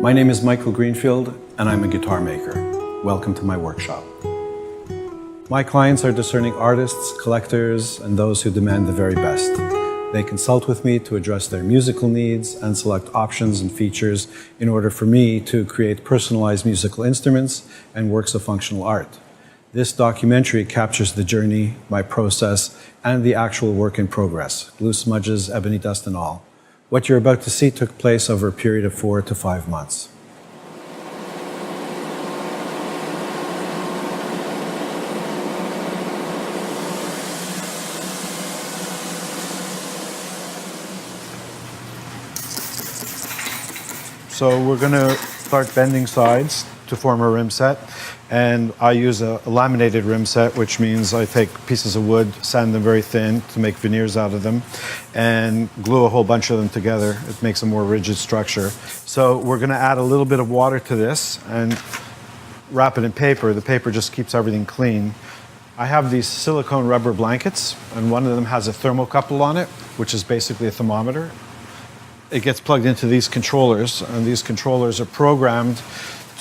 My name is Michael Greenfield, and I'm a guitar maker. Welcome to my workshop. My clients are discerning artists, collectors, and those who demand the very best. They consult with me to address their musical needs and select options and features in order for me to create personalized musical instruments and works of functional art. This documentary captures the journey, my process, and the actual work in progress, glue smudges, ebony dust, and all. What you're about to see took place over a period of 4 to 5 months. So we're going to start bending sides to form a rim set, and I use a laminated rim set, which means I take pieces of wood, sand them very thin to make veneers out of them, and glue a whole bunch of them together. It makes a more rigid structure. So we're going to add a little bit of water to this and wrap it in paper. The paper just keeps everything clean. I have these silicone rubber blankets, and one of them has a thermocouple on it, which is basically a thermometer. It gets plugged into these controllers, and these controllers are programmed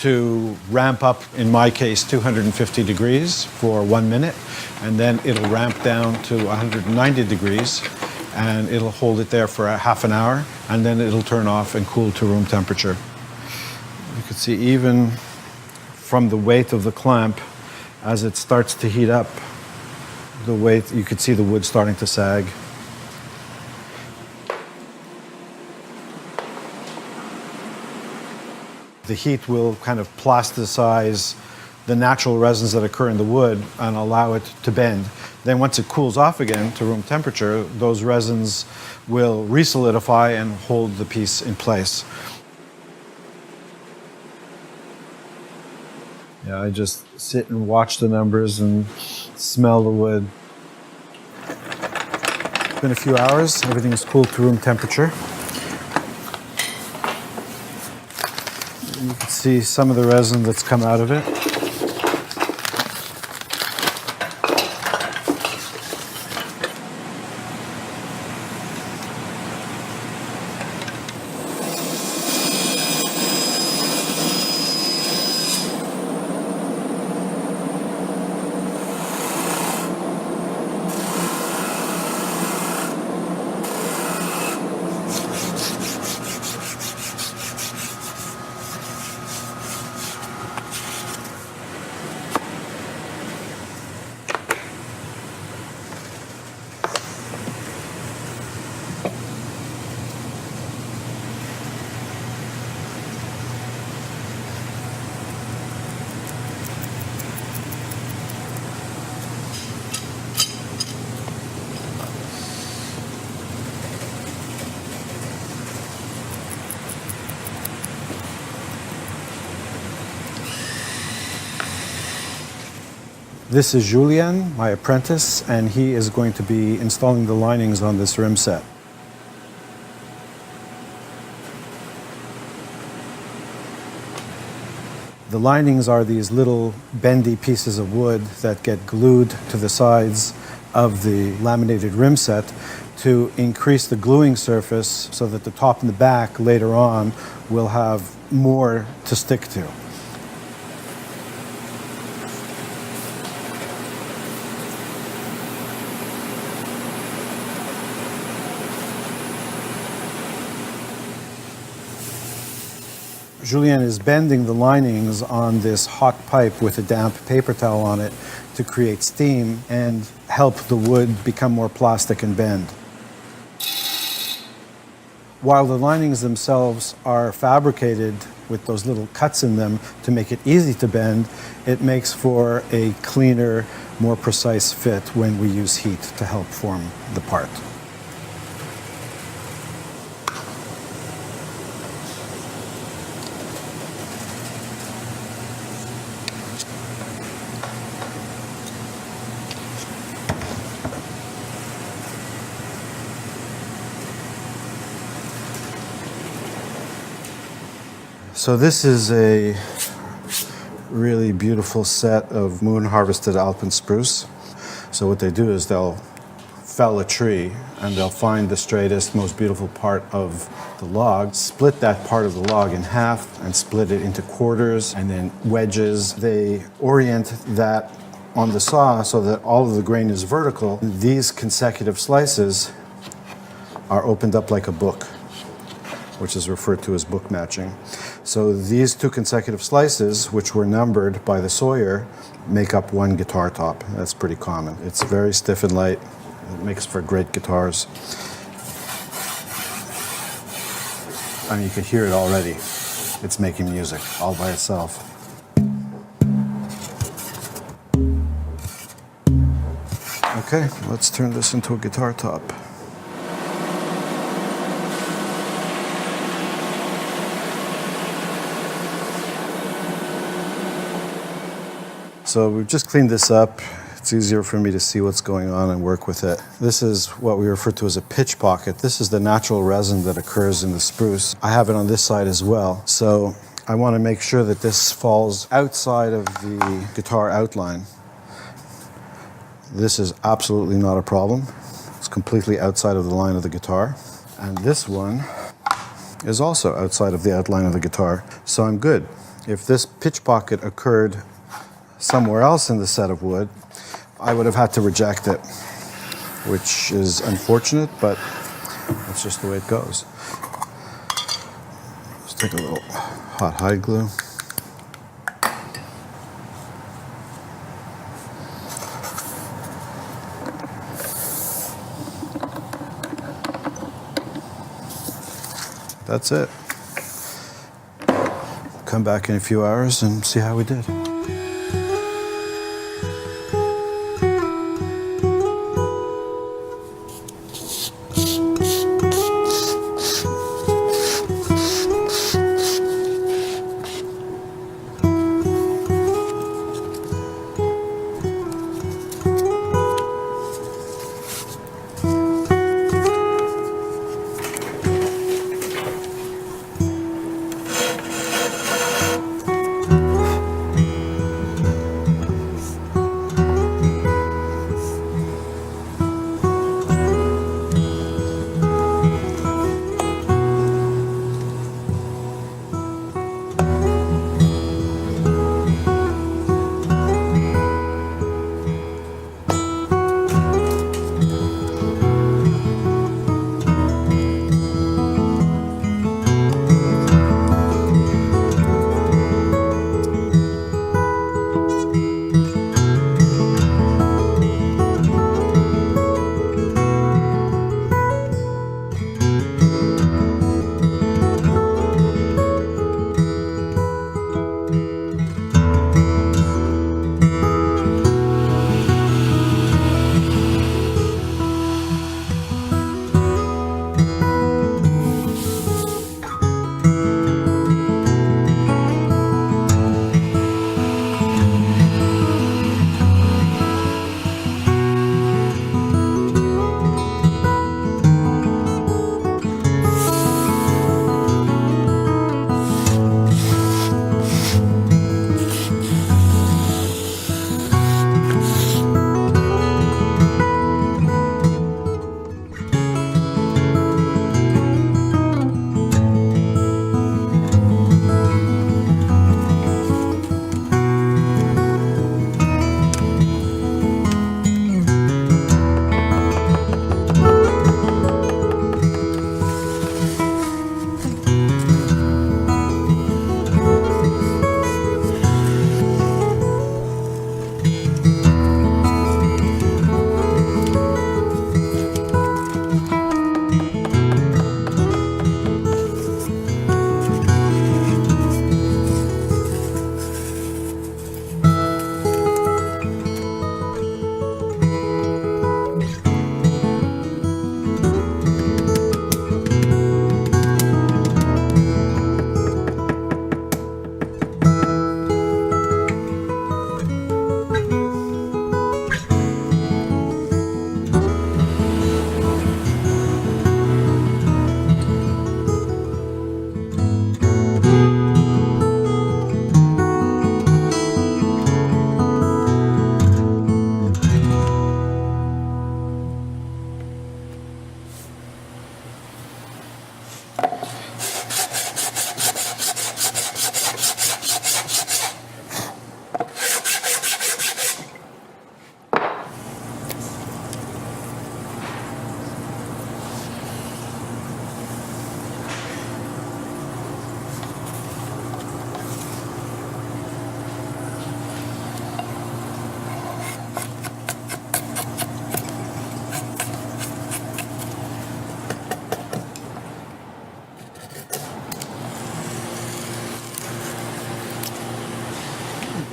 to ramp up, in my case, 250 degrees for 1 minute, and then it'll ramp down to 190 degrees, and it'll hold it there for a half an hour, and then it'll turn off and cool to room temperature. You can see even from the weight of the clamp, as it starts to heat up, the weight, you could see the wood starting to sag. The heat will kind of plasticize the natural resins that occur in the wood and allow it to bend. Then once it cools off again to room temperature, those resins will re-solidify and hold the piece in place. Yeah, I just sit and watch the numbers and smell the wood. It's been a few hours, everything is cooled to room temperature. You can see some of the resin that's come out of it. This is Julien, my apprentice, and he is going to be installing the linings on this rim set. The linings are these little bendy pieces of wood that get glued to the sides of the laminated rim set to increase the gluing surface so that the top and the back later on will have more to stick to. Julien is bending the linings on this hot pipe with a damp paper towel on it to create steam and help the wood become more plastic and bend. While the linings themselves are fabricated with those little cuts in them to make it easy to bend, it makes for a cleaner, more precise fit when we use heat to help form the part. So this is a really beautiful set of moon harvested alpine spruce. So what they do is they'll fell a tree, and they'll find the straightest, most beautiful part of the log, split that part of the log in half and split it into quarters and then wedges. They orient that on the saw so that all of the grain is vertical. These consecutive slices are opened up like a book, which is referred to as book matching. So these two consecutive slices, which were numbered by the sawyer, make up one guitar top. That's pretty common. It's very stiff and light. It makes for great guitars. I mean, you can hear it already. It's making music all by itself. Okay, let's turn this into a guitar top. So we've just cleaned this up. It's easier for me to see what's going on and work with it. This is what we refer to as a pitch pocket. This is the natural resin that occurs in the spruce. I have it on this side as well. So I want to make sure that this falls outside of the guitar outline. This is absolutely not a problem. It's completely outside of the line of the guitar. And this one is also outside of the outline of the guitar. So I'm good. If this pitch pocket occurred somewhere else in the set of wood, I would have had to reject it, which is unfortunate, but that's just the way it goes. Let's take a little hot hide glue. That's it. Come back in a few hours and see how we did.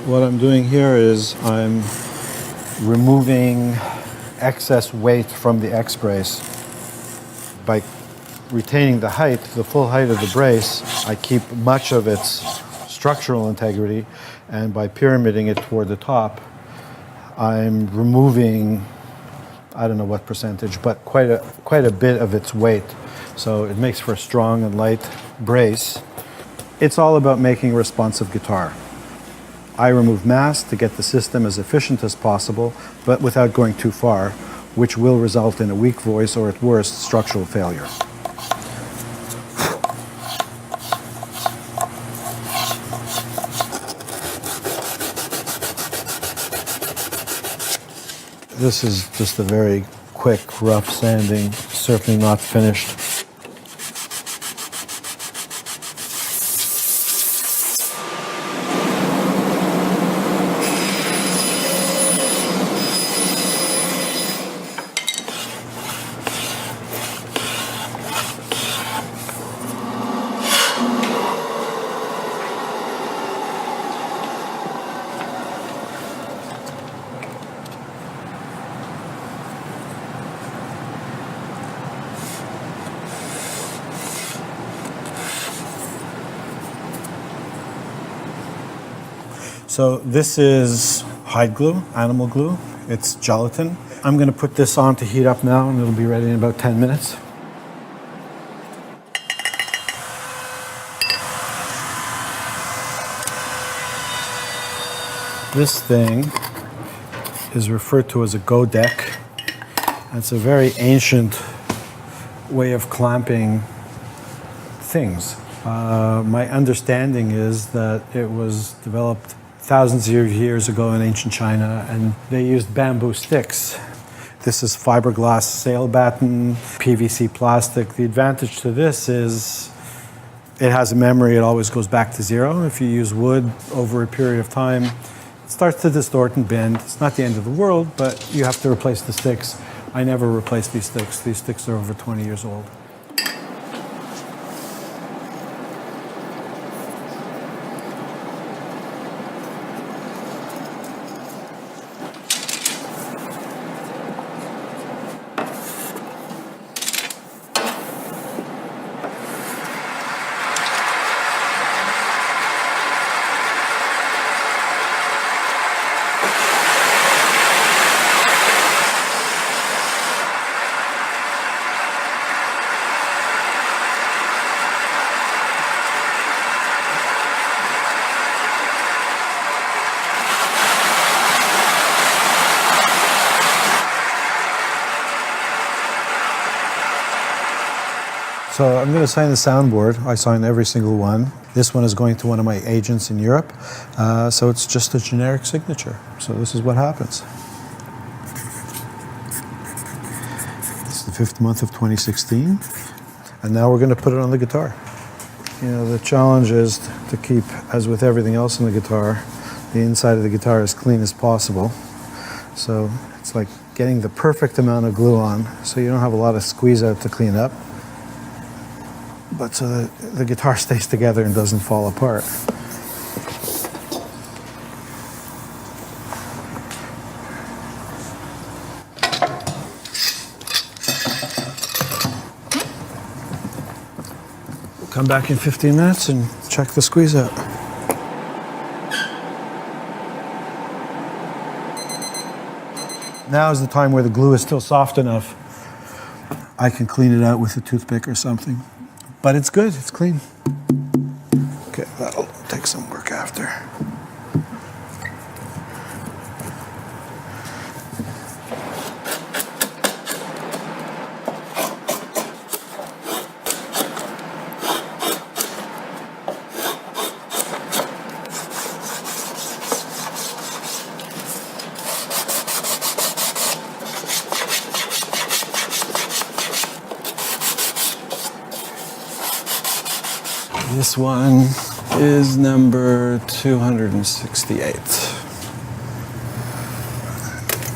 what I'm doing here is I'm removing excess weight from the X brace. By retaining the height, the full height of the brace, I keep much of its structural integrity, and by pyramiding it toward the top, I'm removing, I don't know what percentage, but quite a bit of its weight. So it makes for a strong and light brace. It's all about making a responsive guitar. I remove mass to get the system as efficient as possible, but without going too far, which will result in a weak voice or at worst, structural failure. This is just a very quick, rough sanding, certainly not finished. So this is hide glue, animal glue. It's gelatin. I'm going to put this on to heat up now, and it'll be ready in about 10 minutes. This thing is referred to as a go deck. It's a very ancient way of clamping things. My understanding is that it was developed thousands of years ago in ancient China, and they used bamboo sticks. This is fiberglass sail batten, PVC plastic. The advantage to this is it has a memory, it always goes back to zero. If you use wood over a period of time, it starts to distort and bend. It's not the end of the world, but you have to replace the sticks. I never replace these sticks. These sticks are over 20 years old. So I'm going to sign the soundboard. I sign every single one. This one is going to one of my agents in Europe. So it's just a generic signature. So this is what happens. It's the 5th month of 2016. And now we're going to put it on the guitar. You know, the challenge is to keep, as with everything else in the guitar, the inside of the guitar as clean as possible. So it's like getting the perfect amount of glue on so you don't have a lot of squeeze out to clean up, but so that the guitar stays together and doesn't fall apart. We'll come back in 15 minutes and check the squeeze out. Now is the time where the glue is still soft enough. I can clean it out with a toothpick or something. But it's good, it's clean. Okay, that'll take some work after. This one is number 268.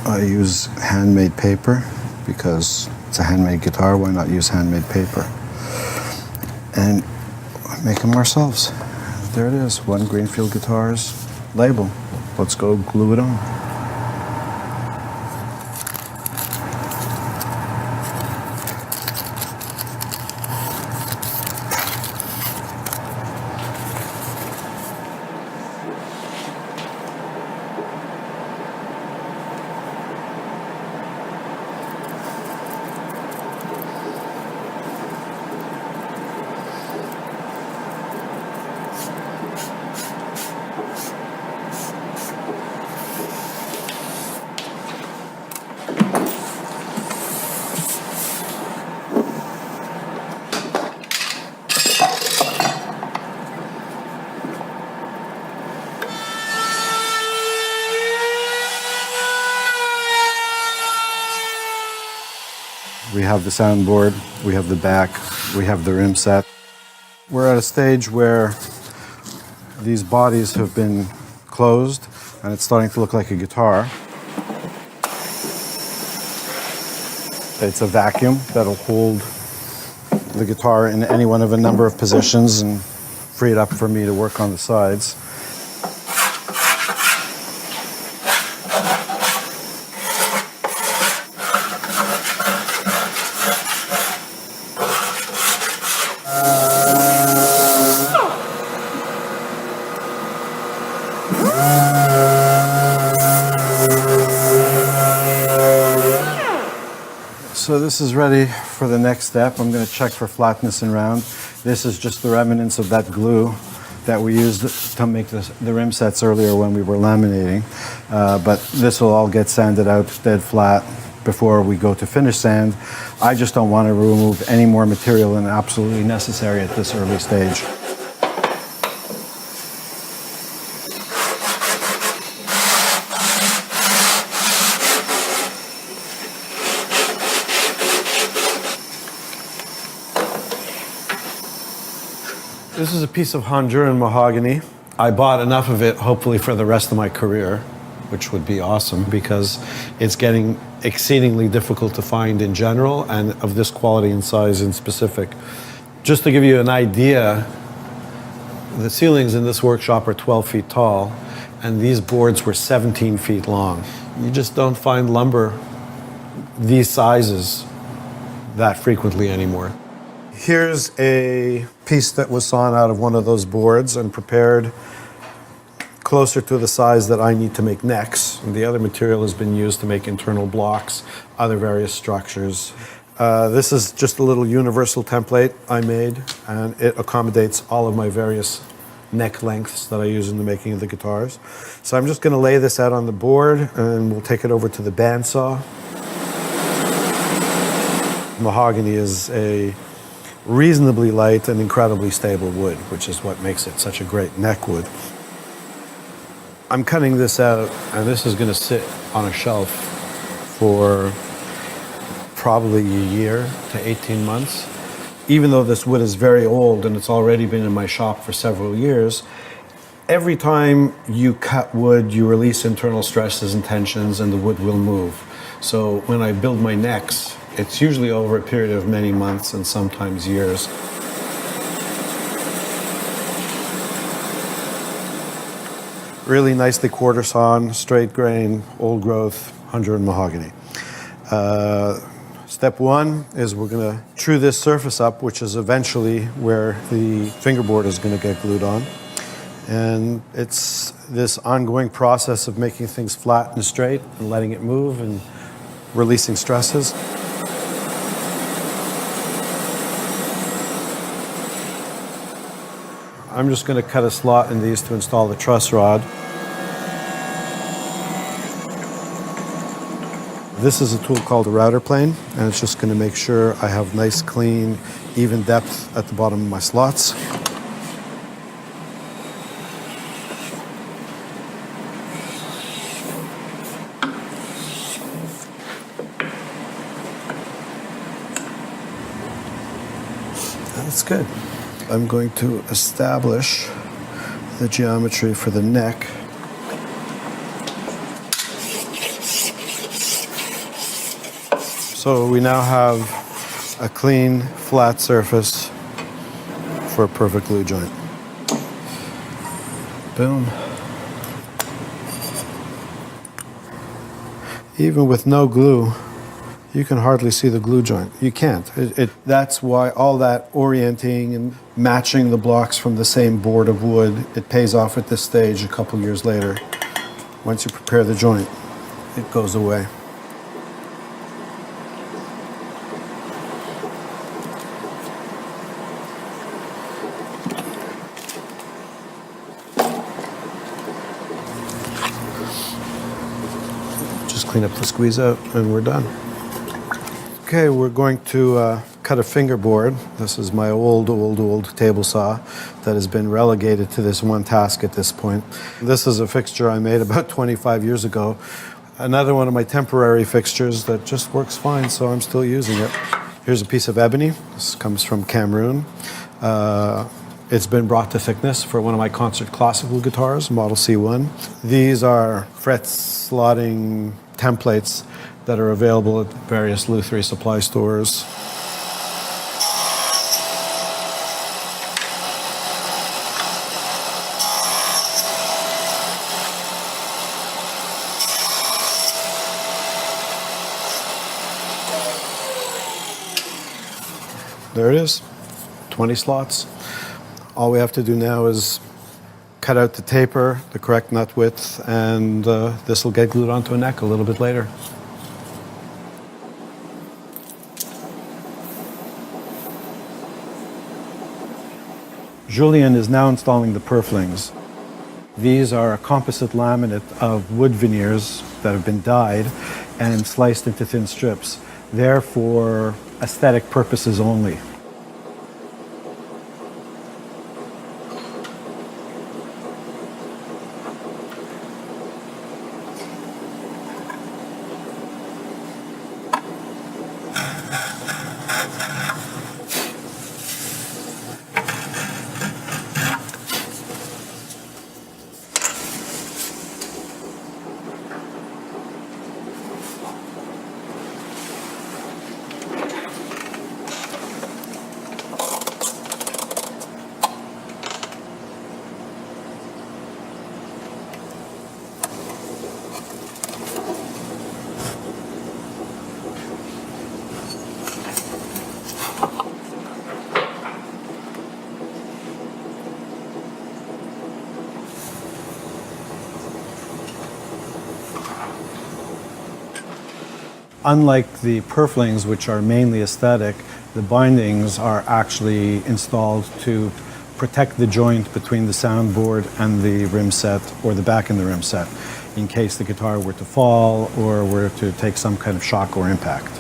I use handmade paper because it's a handmade guitar. Why not use handmade paper? And make them ourselves. There it is, One Greenfield Guitars label. Let's go glue it on. We have the soundboard, we have the back, we have the rim set. We're at a stage where these bodies have been closed and it's starting to look like a guitar. It's a vacuum that'll hold the guitar in any one of a number of positions and free it up for me to work on the sides. So this is ready for the next step. I'm going to check for flatness and round. This is just the remnants of that glue that we used to make the rim sets earlier when we were laminating. But this will all get sanded out dead flat before we go to finish sand. I just don't want to remove any more material than absolutely necessary at this early stage. This is a piece of Honduran mahogany. I bought enough of it, hopefully for the rest of my career, which would be awesome because it's getting exceedingly difficult to find in general and of this quality and size in specific. Just to give you an idea, the ceilings in this workshop are 12 feet tall and these boards were 17 feet long. You just don't find lumber these sizes that frequently anymore. Here's a piece that was sawn out of one of those boards and prepared closer to the size that I need to make necks. And the other material has been used to make internal blocks, other various structures. This is just a little universal template I made, and it accommodates all of my various neck lengths that I use in the making of the guitars. So I'm just going to lay this out on the board, and we'll take it over to the bandsaw. Mahogany is a reasonably light and incredibly stable wood, which is what makes it such a great neck wood. I'm cutting this out, and this is going to sit on a shelf for probably a year to 18 months. Even though this wood is very old and it's already been in my shop for several years, every time you cut wood, you release internal stresses and tensions, and the wood will move. So when I build my necks, it's usually over a period of many months and sometimes years. Really nicely quarter sawn, straight grain, old growth, Honduran mahogany. Step one is we're going to true this surface up, which is eventually where the fingerboard is going to get glued on. And it's this ongoing process of making things flat and straight and letting it move and releasing stresses. I'm just going to cut a slot in these to install the truss rod. This is a tool called a router plane, and it's just going to make sure I have nice, clean, even depth at the bottom of my slots. That's good. I'm going to establish the geometry for the neck. So we now have a clean, flat surface for a perfect glue joint. Boom. Even with no glue, you can hardly see the glue joint. You can't. That's why all that orienting and matching the blocks from the same board of wood, it pays off at this stage a couple years later. Once you prepare the joint, it goes away. Just clean up the squeeze out and we're done. Okay, we're going to cut a fingerboard. This is my old table saw that has been relegated to this one task at this point. This is a fixture I made about 25 years ago. Another one of my temporary fixtures that just works fine, so I'm still using it. Here's a piece of ebony. This comes from Cameroon. It's been brought to thickness for one of my concert classical guitars, Model C1. These are fret slotting templates that are available at various Lutherie supply stores. There it is, 20 slots. All we have to do now is cut out the taper, the correct nut width, and this will get glued onto a neck a little bit later. Julien is now installing the purflings. These are a composite laminate of wood veneers that have been dyed and sliced into thin strips. They're for aesthetic purposes only. Unlike the purflings, which are mainly aesthetic, the bindings are actually installed to protect the joint between the soundboard and the rim set, or the back in the rim set, in case the guitar were to fall or were to take some kind of shock or impact.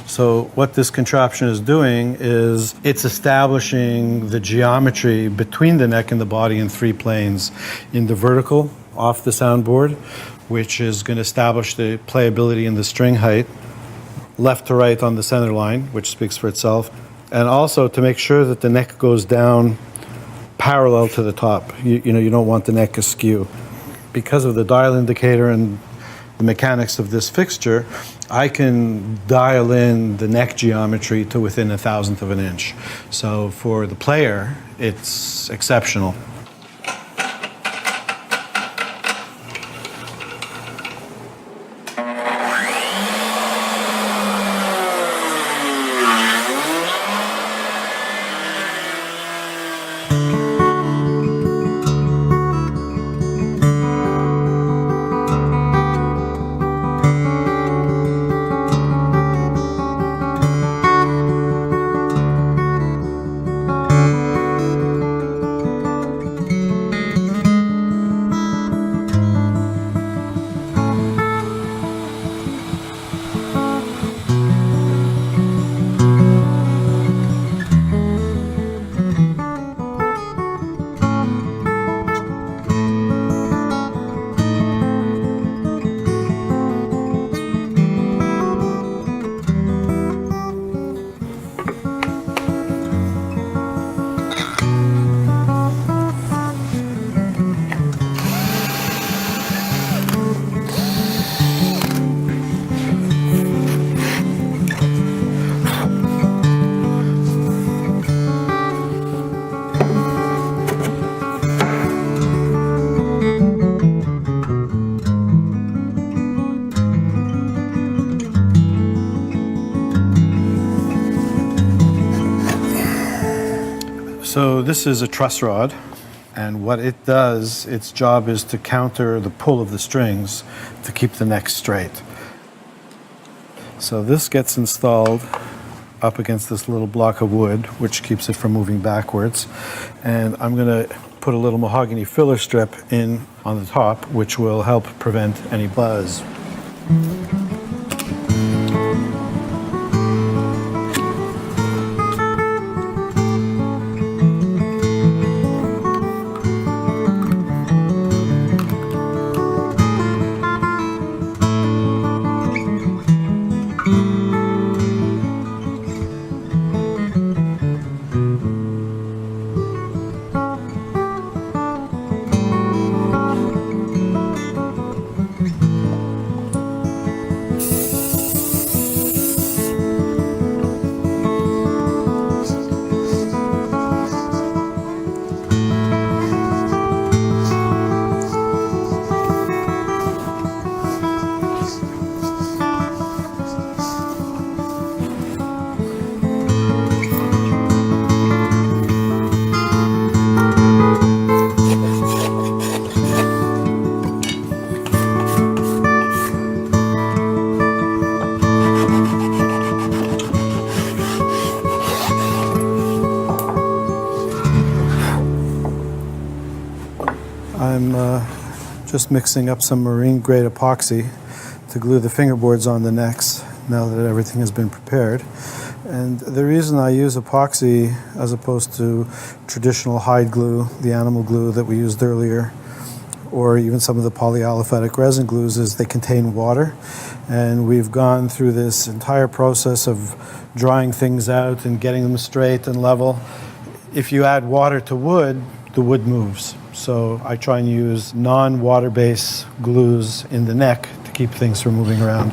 So what this contraption is doing is it's establishing the geometry between the neck and the body in three planes. In the vertical, off the soundboard, which is going to establish the playability and the string height. Left to right on the center line, which speaks for itself. And also to make sure that the neck goes down parallel to the top. You know, you don't want the neck askew. Because of the dial indicator and the mechanics of this fixture, I can dial in the neck geometry to within 1/1000th of an inch. So for the player, it's exceptional. So this is a truss rod, and what it does, its job is to counter the pull of the strings to keep the neck straight. So this gets installed up against this little block of wood, which keeps it from moving backwards. And I'm going to put a little mahogany filler strip in on the top, which will help prevent any buzz. I'm just mixing up some marine grade epoxy to glue the fingerboards on the necks now that everything has been prepared. And the reason I use epoxy as opposed to traditional hide glue, the animal glue that we used earlier, or even some of the polyaliphatic resin glues, is they contain water. And we've gone through this entire process of drying things out and getting them straight and level. If you add water to wood, the wood moves. So I try and use non-water-based glues in the neck to keep things from moving around.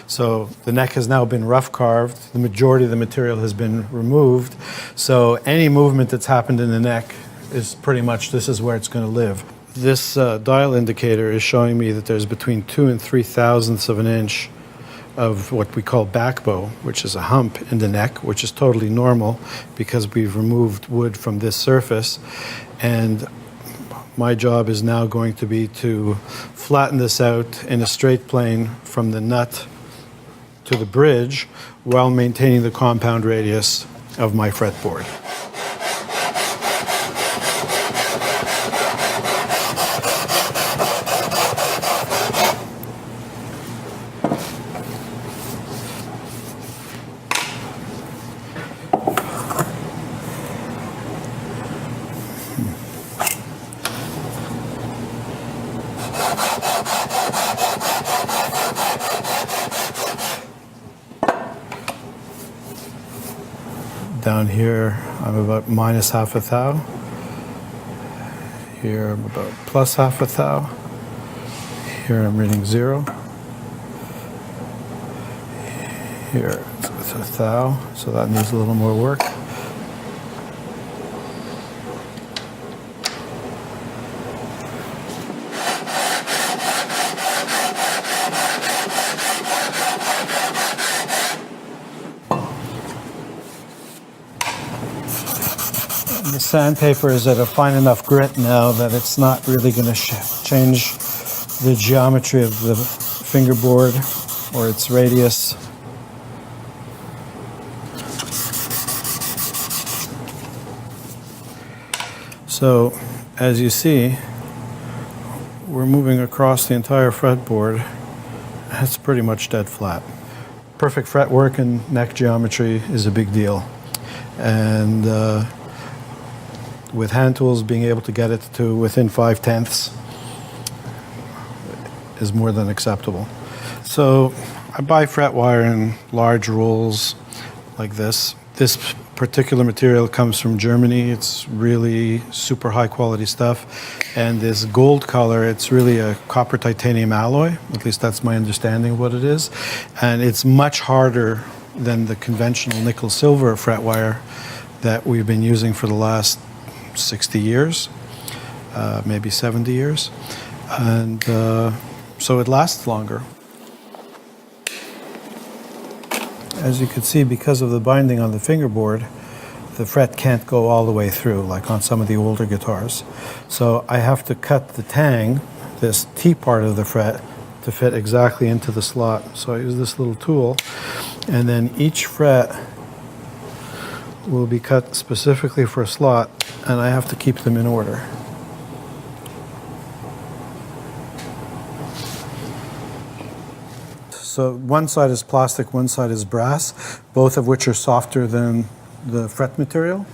So the neck has now been rough carved. The majority of the material has been removed. So any movement that's happened in the neck is pretty much, this is where it's going to live. This dial indicator is showing me that there's between 2 and 3 thousandths of an inch of what we call back bow, which is a hump in the neck, which is totally normal because we've removed wood from this surface. And my job is now going to be to flatten this out in a straight plane from the nut to the bridge while maintaining the compound radius of my fretboard. Down here, I'm about minus half a thou. Here, I'm about plus half a thou. Here I'm reading 0. Here it's a thou, so that needs a little more work. The sandpaper is at a fine enough grit now that it's not really going to change the geometry of the fingerboard or its radius. So, as you see, we're moving across the entire fretboard. It's pretty much dead flat. Perfect fretwork and neck geometry is a big deal. And with hand tools, being able to get it to within 5/10 is more than acceptable. So I buy fret wire in large rolls like this. This particular material comes from Germany. It's really super high quality stuff. And this gold color, it's really a copper titanium alloy. At least that's my understanding of what it is. And it's much harder than the conventional nickel silver fret wire that we've been using for the last 60 years, maybe 70 years. And so it lasts longer. As you can see, because of the binding on the fingerboard, the fret can't go all the way through, like on some of the older guitars. So I have to cut the tang, this T part of the fret, to fit exactly into the slot. So I use this little tool, and then each fret will be cut specifically for a slot, and I have to keep them in order. So one side is plastic, one side is brass, both of which are softer than the fret material.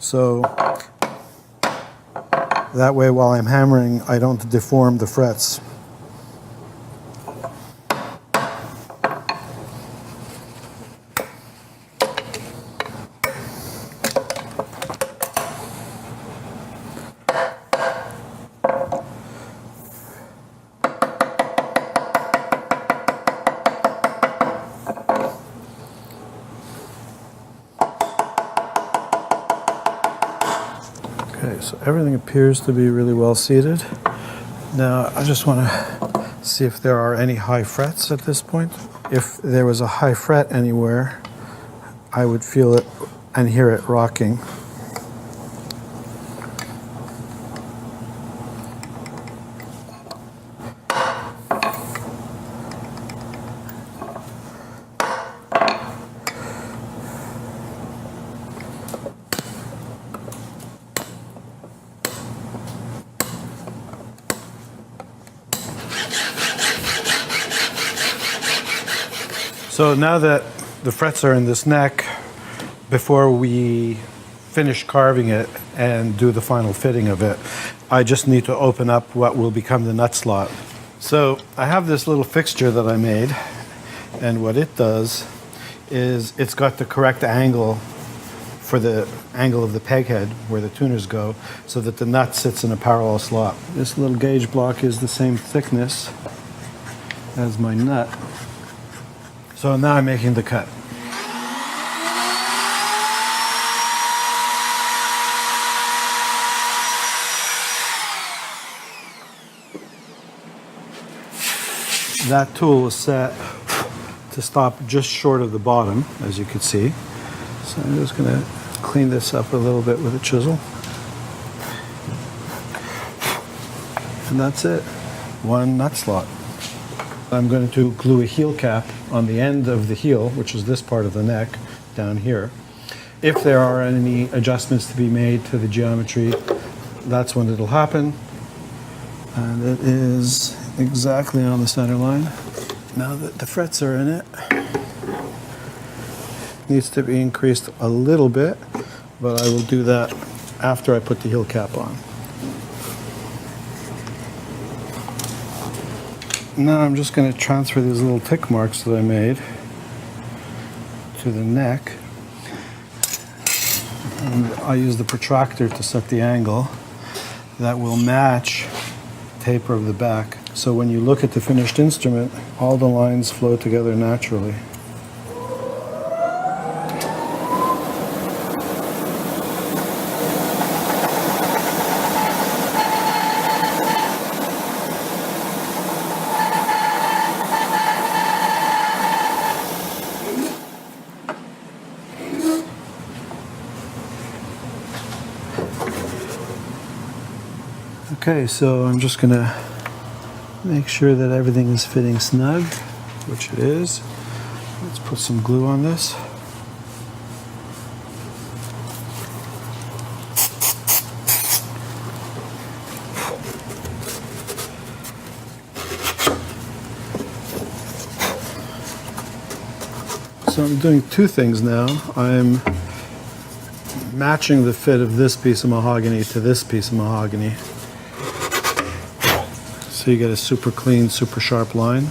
So that way, while I'm hammering, I don't deform the frets. Okay, so everything appears to be really well seated. Now I just want to see if there are any high frets at this point. If there was a high fret anywhere, I would feel it and hear it rocking. So now that the frets are in this neck, before we finish carving it and do the final fitting of it, I just need to open up what will become the nut slot. So I have this little fixture that I made, and what it does is it's got the correct angle for the angle of the peg head where the tuners go, so that the nut sits in a parallel slot. This little gauge block is the same thickness as my nut. So now I'm making the cut. That tool is set to stop just short of the bottom, as you can see. So I'm just going to clean this up a little bit with a chisel. And that's it. One nut slot. I'm going to glue a heel cap on the end of the heel, which is this part of the neck down here. If there are any adjustments to be made to the geometry, that's when it'll happen. And it is exactly on the center line. Now that the frets are in it, needs to be increased a little bit, but I will do that after I put the heel cap on. Now I'm just going to transfer these little tick marks that I made to the neck. And I use the protractor to set the angle that will match the taper of the back. So when you look at the finished instrument, all the lines flow together naturally. Okay, so I'm just gonna make sure that everything is fitting snug, which it is. Let's put some glue on this. So I'm doing two things now. I'm matching the fit of this piece of mahogany to this piece of mahogany. So you get a super clean, super sharp line.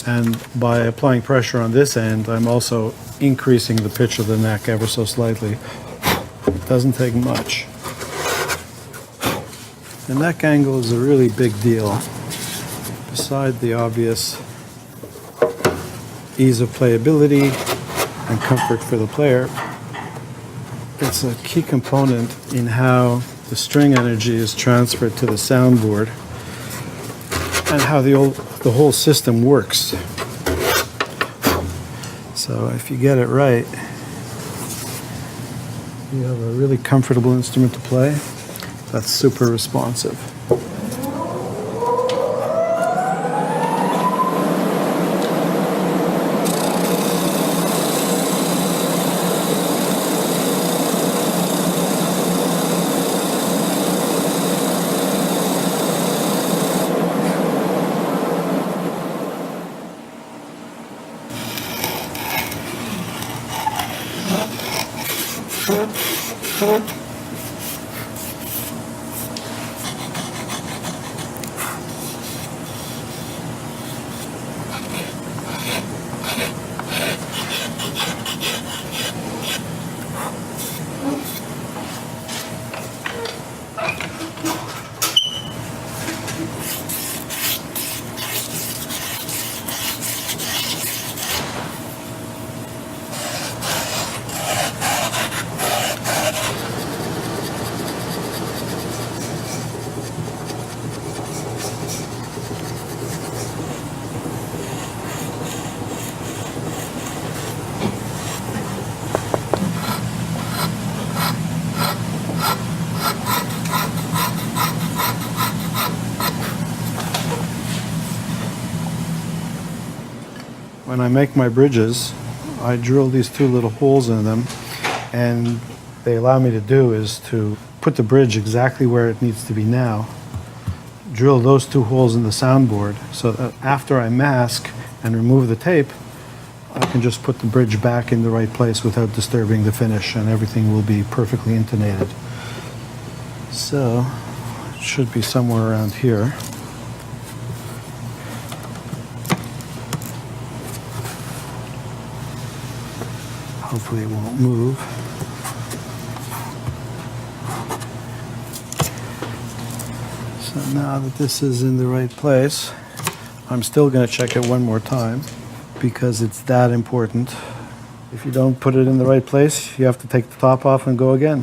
And by applying pressure on this end, I'm also increasing the pitch of the neck ever so slightly. It doesn't take much. The neck angle is a really big deal. Beside the obvious ease of playability and comfort for the player, it's a key component in how the string energy is transferred to the soundboard and how the whole system works. So if you get it right, you have a really comfortable instrument to play that's super responsive. When I make my bridges, I drill these two little holes in them, and they allow me to do is to put the bridge exactly where it needs to be now, drill those two holes in the soundboard, so that after I mask and remove the tape, I can just put the bridge back in the right place without disturbing the finish, and everything will be perfectly intonated. So, it should be somewhere around here. Hopefully it won't move. So now that this is in the right place, I'm still going to check it one more time because it's that important. If you don't put it in the right place, you have to take the top off and go again.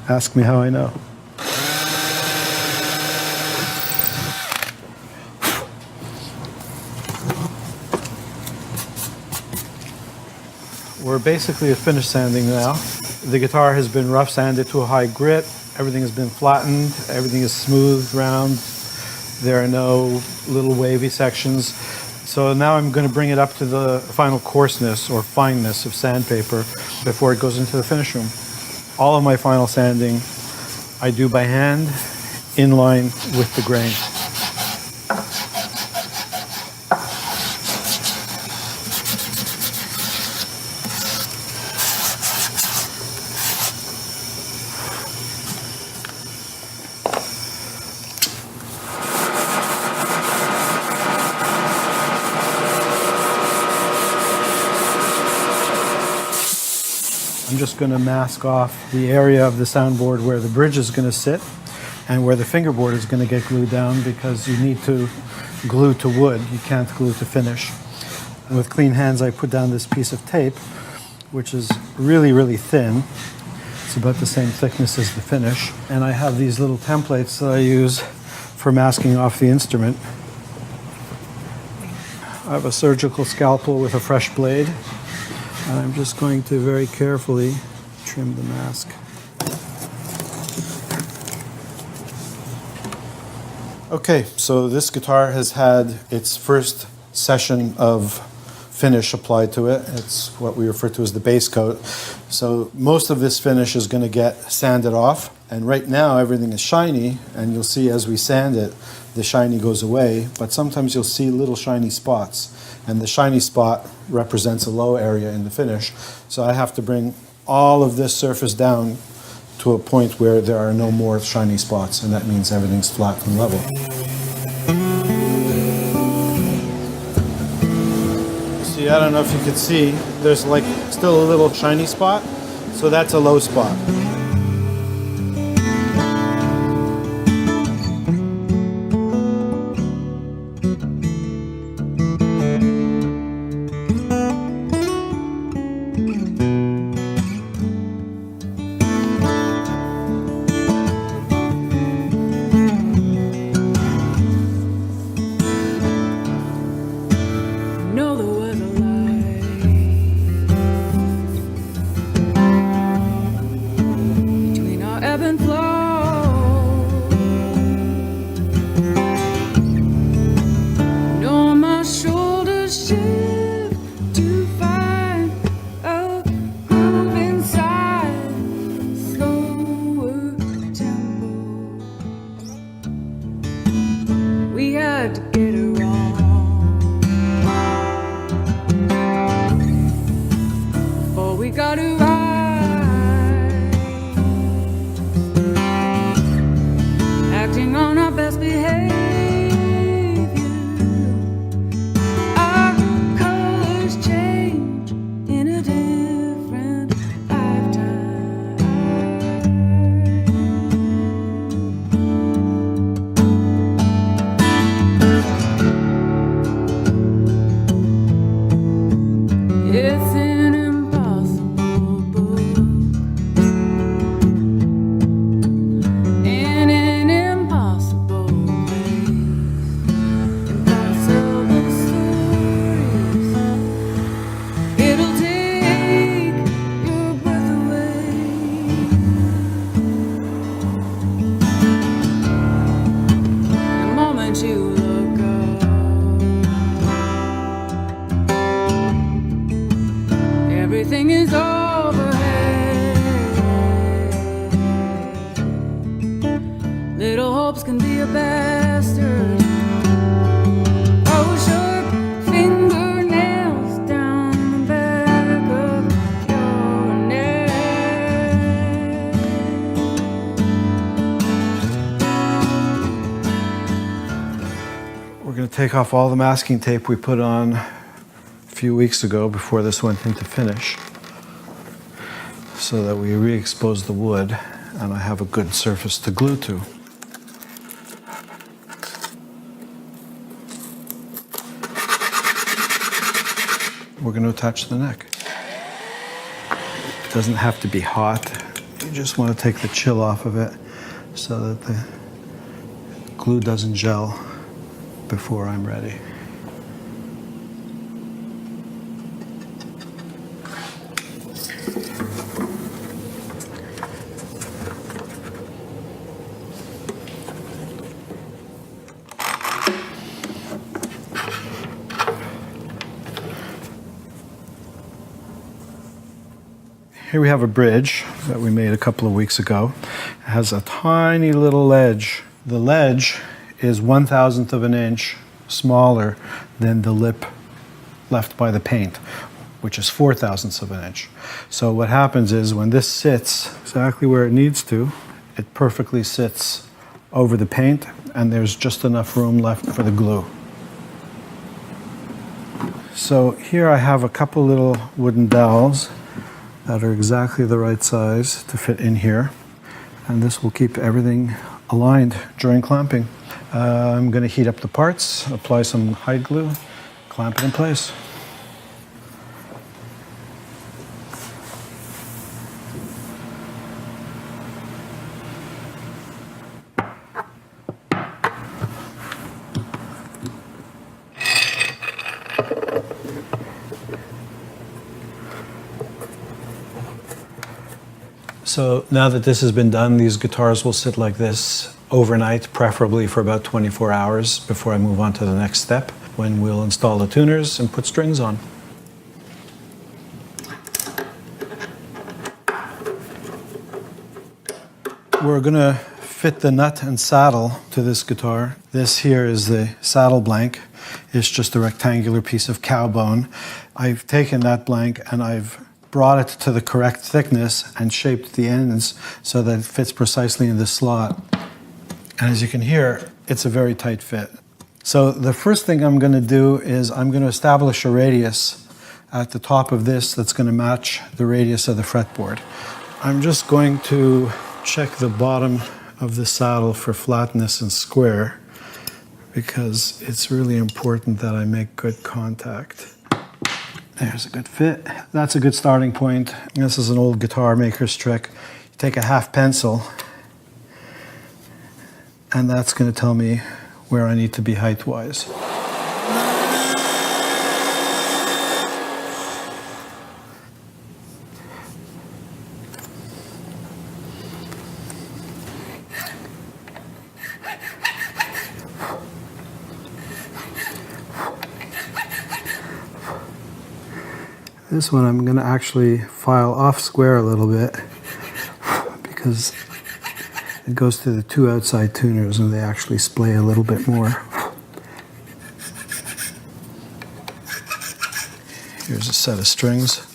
Ask me how I know. We're basically at finish sanding now. The guitar has been rough sanded to a high grit. Everything has been flattened. Everything is smooth, round. There are no little wavy sections. So now I'm going to bring it up to the final coarseness or fineness of sandpaper before it goes into the finish room. All of my final sanding I do by hand, in line with the grain. I'm just going to mask off the area of the soundboard where the bridge is going to sit, and where the fingerboard is going to get glued down, because you need to glue to wood. You can't glue to finish. And with clean hands, I put down this piece of tape, which is really, really thin. It's about the same thickness as the finish. And I have these little templates that I use for masking off the instrument. I have a surgical scalpel with a fresh blade, and I'm just going to very carefully trim the mask. Okay, so this guitar has had its first session of finish applied to it. It's what we refer to as the base coat. So most of this finish is going to get sanded off, and right now everything is shiny, and you'll see as we sand it, the shiny goes away, but sometimes you'll see little shiny spots, and the shiny spot represents a low area in the finish. So I have to bring all of this surface down to a point where there are no more shiny spots, and that means everything's flat and level. See, I don't know if you can see, there's like still a little shiny spot, so that's a low spot. Everything is overhead. Little hopes can be a bastard. Oh, sharp fingernails down the back of your neck. We're going to take off all the masking tape we put on a few weeks ago before this went into finish, so that we re-expose the wood and I have a good surface to glue to. We're going to attach the neck. It doesn't have to be hot. You just want to take the chill off of it so that the glue doesn't gel before I'm ready. Here we have a bridge that we made a couple of weeks ago. It has a tiny little ledge. The ledge is 1/1000th of an inch smaller than the lip left by the paint, which is 4/1000ths of an inch. So what happens is when this sits exactly where it needs to, it perfectly sits over the paint, and there's just enough room left for the glue. So here I have a couple little wooden dowels that are exactly the right size to fit in here, and this will keep everything aligned during clamping. I'm going to heat up the parts, apply some hide glue, clamp it in place. So now that this has been done, these guitars will sit like this overnight, preferably for about 24 hours before I move on to the next step, when we'll install the tuners and put strings on. We're going to fit the nut and saddle to this guitar. This here is the saddle blank. It's just a rectangular piece of cow bone. I've taken that blank and I've brought it to the correct thickness and shaped the ends so that it fits precisely in the slot. And as you can hear, it's a very tight fit. So the first thing I'm going to do is I'm going to establish a radius at the top of this that's going to match the radius of the fretboard. I'm just going to check the bottom of the saddle for flatness and square because it's really important that I make good contact. There's a good fit. That's a good starting point. This is an old guitar maker's trick. You take a half pencil, and that's going to tell me where I need to be height-wise. This one I'm going to actually file off square a little bit because it goes to the two outside tuners and they actually splay a little bit more. Here's a set of strings.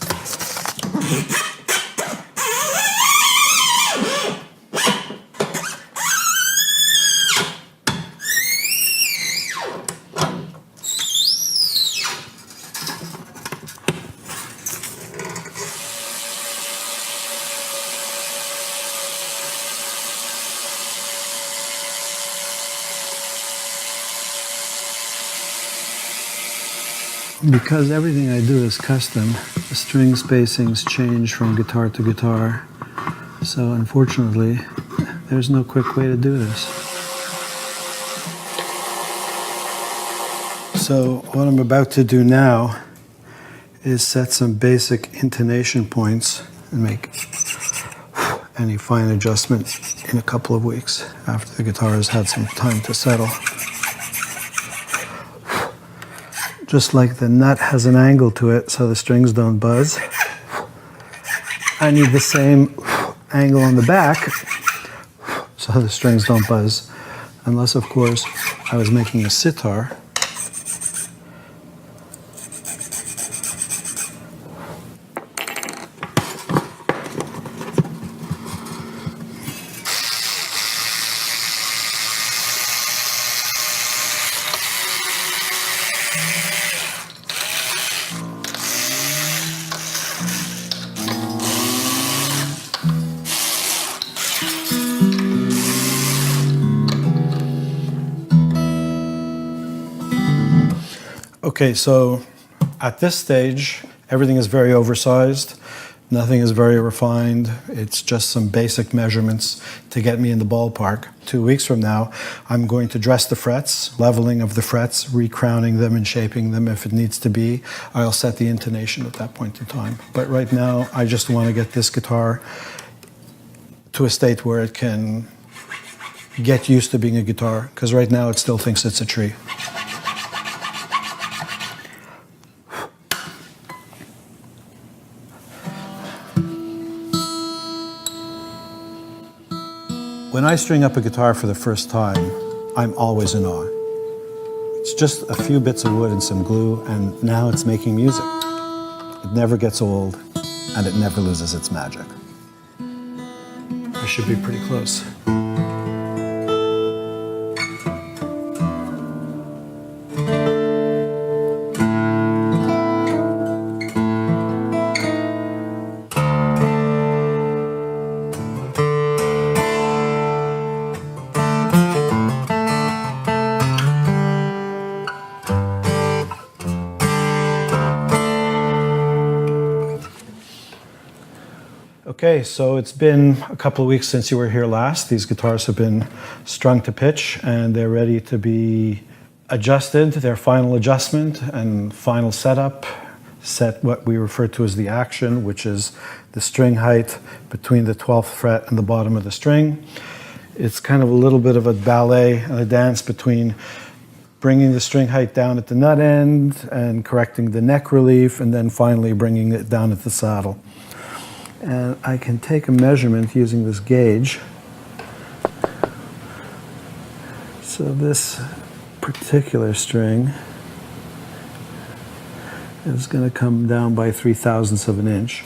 Because everything I do is custom, the string spacings change from guitar to guitar. So unfortunately, there's no quick way to do this. So what I'm about to do now is set some basic intonation points and make any fine adjustment in a couple of weeks after the guitar has had some time to settle. Just like the nut has an angle to it so the strings don't buzz, I need the same angle on the back so the strings don't buzz. Unless, of course, I was making a sitar. Okay, so at this stage, everything is very oversized. Nothing is very refined. It's just some basic measurements to get me in the ballpark. 2 weeks from now, I'm going to dress the frets, leveling of the frets, recrowning them and shaping them if it needs to be. I'll set the intonation at that point in time. But right now, I just want to get this guitar to a state where it can get used to being a guitar, because right now it still thinks it's a tree. When I string up a guitar for the first time, I'm always in awe. It's just a few bits of wood and some glue, and now it's making music. It never gets old, and it never loses its magic. I should be pretty close. Okay, so it's been a couple of weeks since you were here last. These guitars have been strung to pitch and they're ready to be adjusted, their final adjustment and final setup. Set what we refer to as the action, which is the string height between the 12th fret and the bottom of the string. It's kind of a little bit of a ballet and a dance between bringing the string height down at the nut end and correcting the neck relief and then finally bringing it down at the saddle. And I can take a measurement using this gauge. So this particular string is going to come down by 3/1000ths of an inch.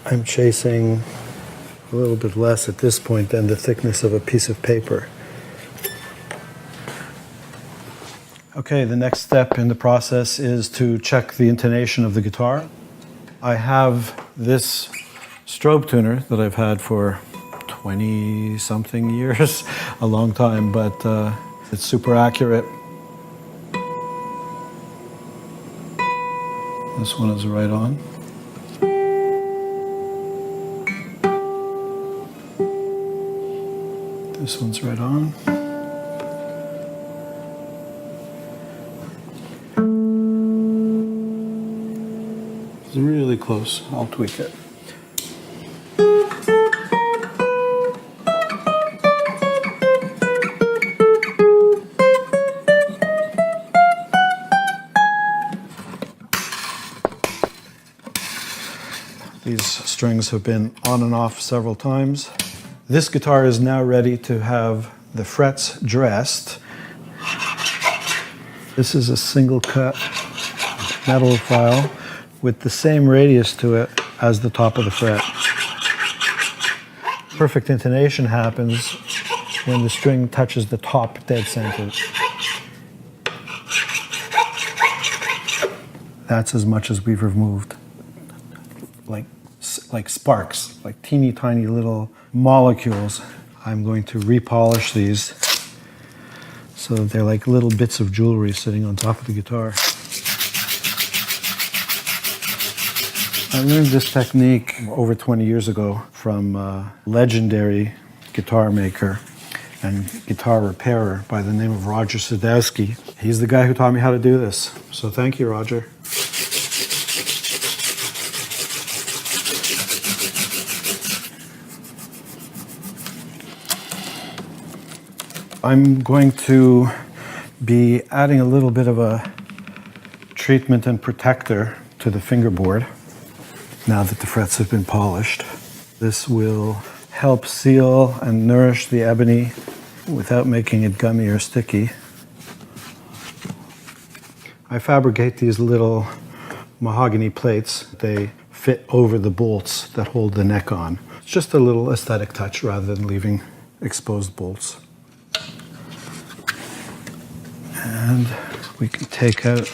I'm chasing a little bit less at this point than the thickness of a piece of paper. Okay, the next step in the process is to check the intonation of the guitar. I have this strobe tuner that I've had for 20-something years, a long time, but it's super accurate. This one is right on. This one's right on. It's really close. I'll tweak it. These strings have been on and off several times. This guitar is now ready to have the frets dressed. This is a single cut metal file with the same radius to it as the top of the fret. Perfect intonation happens when the string touches the top dead center. That's as much as we've removed. Like sparks, like teeny tiny little molecules. I'm going to repolish these so that they're like little bits of jewelry sitting on top of the guitar. I learned this technique over 20 years ago from a legendary guitar maker and guitar repairer by the name of Roger Sadowski. He's the guy who taught me how to do this. So thank you, Roger. I'm going to be adding a little bit of a treatment and protector to the fingerboard now that the frets have been polished. This will help seal and nourish the ebony without making it gummy or sticky. I fabricate these little mahogany plates. They fit over the bolts that hold the neck on. It's just a little aesthetic touch rather than leaving exposed bolts. And we can take out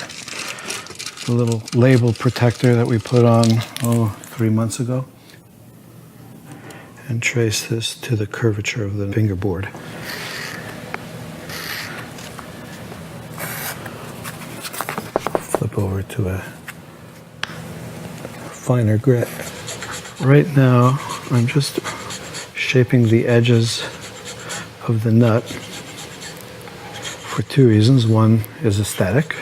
the little label protector that we put on, 3 months ago, and trace this to the curvature of the fingerboard. Flip over to a finer grit. Right now, I'm just shaping the edges of the nut for two reasons. One is aesthetic,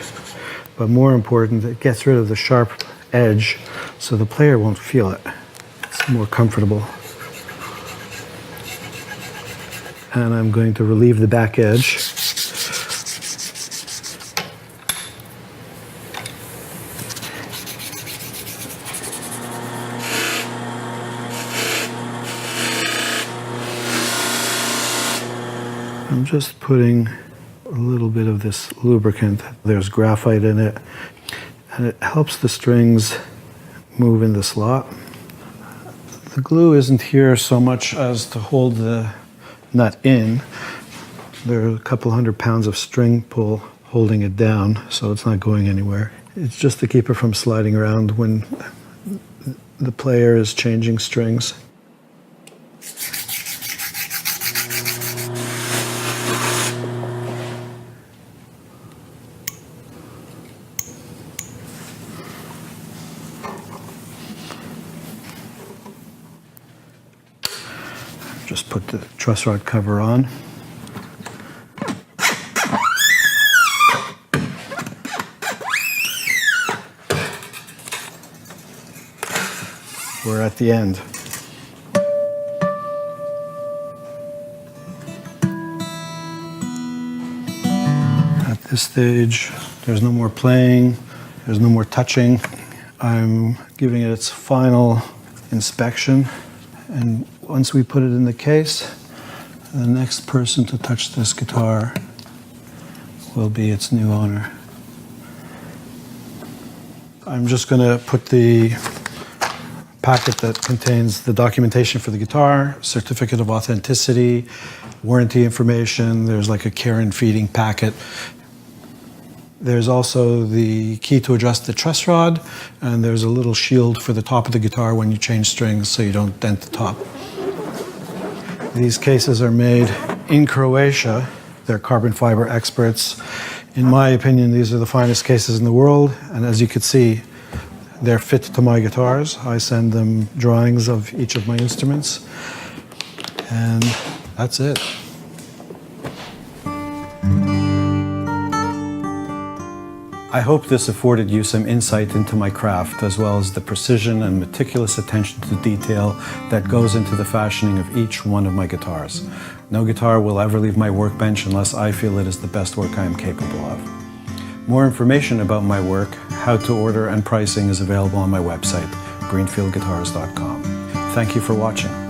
but more important, it gets rid of the sharp edge so the player won't feel it. It's more comfortable. And I'm going to relieve the back edge. I'm just putting a little bit of this lubricant. There's graphite in it, and it helps the strings move in the slot. The glue isn't here so much as to hold the nut in. There are a couple 100 pounds of string pull holding it down, so it's not going anywhere. It's just to keep it from sliding around when the player is changing strings. Just put the truss rod cover on. We're at the end. At this stage, there's no more playing, there's no more touching. I'm giving it its final inspection, and once we put it in the case, the next person to touch this guitar will be its new owner. I'm just going to put the packet that contains the documentation for the guitar, certificate of authenticity, warranty information. There's like a care and feeding packet. There's also the key to adjust the truss rod, and there's a little shield for the top of the guitar when you change strings so you don't dent the top. These cases are made in Croatia. They're carbon fiber experts. In my opinion, these are the finest cases in the world, and as you can see, they're fit to my guitars. I send them drawings of each of my instruments, and that's it. I hope this afforded you some insight into my craft, as well as the precision and meticulous attention to detail that goes into the fashioning of each one of my guitars. No guitar will ever leave my workbench unless I feel it is the best work I am capable of. More information about my work, how to order, and pricing is available on my website, greenfieldguitars.com. Thank you for watching.